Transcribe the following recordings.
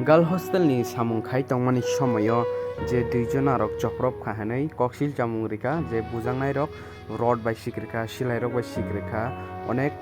girl হস্টেলনি samung khai tongmani somoyo je duijon arok chokrap khahanai koksil chamung rika je bujangnai rok rod bai sikrika silai rok bai sikrika onek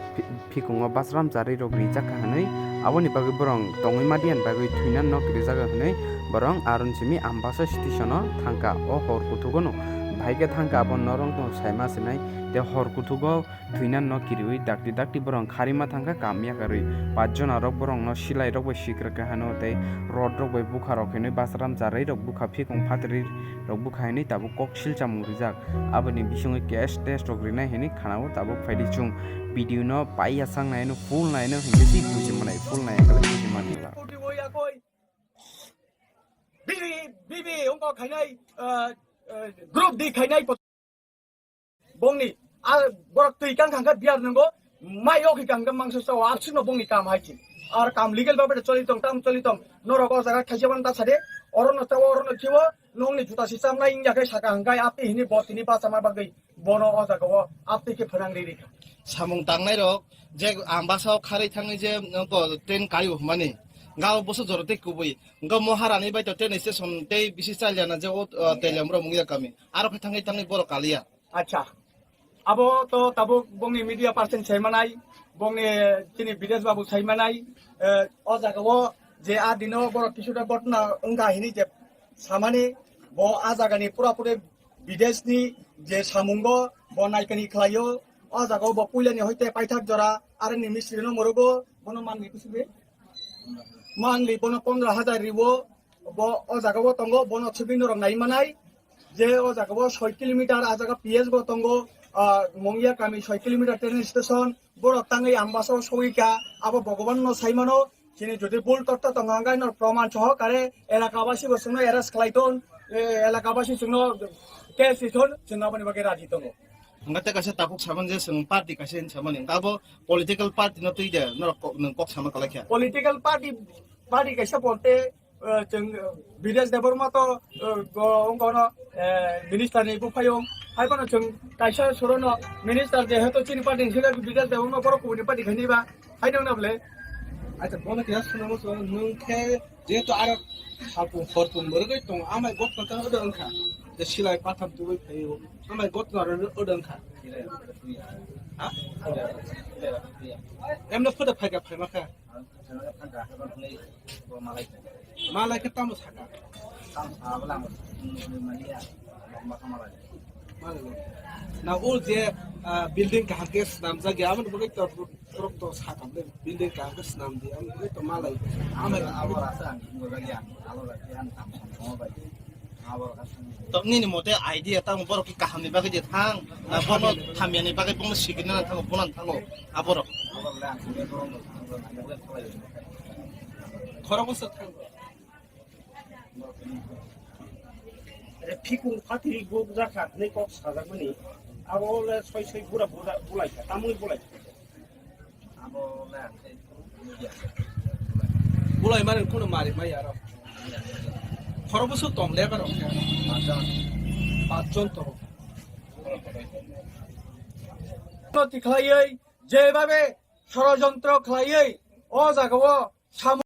phikungo basram jari rok rijak khahanai aboni bagui borong tongoi madian bagui thuinan nok rijak hanai borong arun simi ambasa station o thangka o hor kutugono bhaike thangka abon norong to saima sinai te hor kutugo thuinan no kiriwi dakti borong kharima thangka kamya karui পাঁচজন arok borong no silai rok bai sikrika hano te rod rok bai bukha rok hinui basram jarai rok bukha phikung phatri rok bukha hinui tabu koksil chamung rijak aboni bisingoi cash test rok rinai hinui khanao tabu phaidi chung video no pai asang nai no full nai no hingi si buji manai full nai kala buji manila bibi ongko khainai group di khainai bongni a borok tui kang kang biar nango mai ok kang kang mangso so apsuno bongni kam haiti R come legal ভাবে চলিতং তাম চলিতং নরক জায়গা খাইছেবান তা সাদে অরণ্য তাও অরণ্য কিব নংনি জুতা system নাই ইংয়াকে সাকা হাঙ্গাই আপনি হিনি বতিনি পাসামা বাগৈ বন অজাগো আপনি কে ফনাংরি রেখা সামং তাংনাই রক যে আমবাসাও খাरै থাङै যে ট্রেন কায়ু মানে গাও বসো জরতে কুবই গ মহারানি বাইতো ট্রেন স্টেশন তে বিশি চাইলানা যে ও তেলেমরা মুগিয়া কামি আর থাङै বড় কালিয়া আচ্ছা আবো তো তাবো বংনি মিডিয়া পার্সন সাইমানাই বংনি তিনি বিদেশ বাবু সাইমানাই অজাগো যে আ দিনো বড় কিছুটা ঘটনা অঙ্গা হিনি যে সামানি ব আ জাগানি পুরাপুরি বিদেশনি যে সামুঙ্গ ব নাইকানি খাইও অজাগো ব পুইলানি হইতে পাইথাক জরা আর নি মিস্ত্রিনো মরগো বন মানলি কুসুবে মানলি বন 15,000 রিবো ব অজাগো তঙ্গ বন ছবিনো রং নাইমানাই যে অজাগো 6 কিলোমিটার আজাগা পিএস গো তঙ্গ মঙ্গিয়া কামি 6 কিলোমিটার ট্রেন স্টেশন বড় তাঙ্গই আমবাসা সহিকা আবো ভগবান ন সাইমানো যিনি যদি ভুল তত্ত্ব তঙ্গাঙ্গাই ন প্রমাণ সহকারে এলাকাবাসী বসুন এরাস খাইতন এলাকাবাসী সুন কেস ইথন জনাবনি বাগে রাজি তঙ্গ ngate kase tapuk saman je sung party kase saman ngabo political party no tuide no kok sama kalakya political party kaisa bolte जों বিদেশ দেবর মতো অঙ্গনো মিনিস্টার নিবু ফায়ং হাইবানো जों কাইসা সরনো মিনিস্টার যেহেতু চিনি পার্টি হিসেবে বিদেশ দেবর মতো বড় কোনি পার্টি খাইনিবা হাইদং নাবলে আচ্ছা বলে কি আসলে মতো নংখে যেহেতু আর সাপু ফরতুন বরগৈ দं আমায় গতটা ওদংখা যে সিলাই পাথাম দুই ফাইও আমায় গতনা ওদংখা এমন ফটো ফাইকা ফাইমাখা মালাই কেতাম সাকা না ও যে বিল্ডিং কাহাকে নাম জাগে আমন বলে তো প্রক্ত সাকা বিল্ডিং কাহাকে নাম দি আমি বলে তো মালাই আমার আবার আছে আমি বলে আলো রাখি আন কাম সমবাই তো নিনি মতে আইডিয়া তাং বড় কি কাহানি বাগে যে থাং না বন থামিয়ানি বাগে বন সিকিনা থাং বনান থাঙ্গো আবর খরা বছর থাঙ্গ ফিকুং ফাতি গুক জাখা नै কক সাজাকমানি আবলে ছয় ছয় বুড়া বুলাইখা তামুই বুলাইখা আবলে বুলাই মানে কোন মারি মাই আর খরা বছর তম লেবার পাঁচজন তো যেভাবে ষড়যন্ত্র খাইয়ে ও জাগাও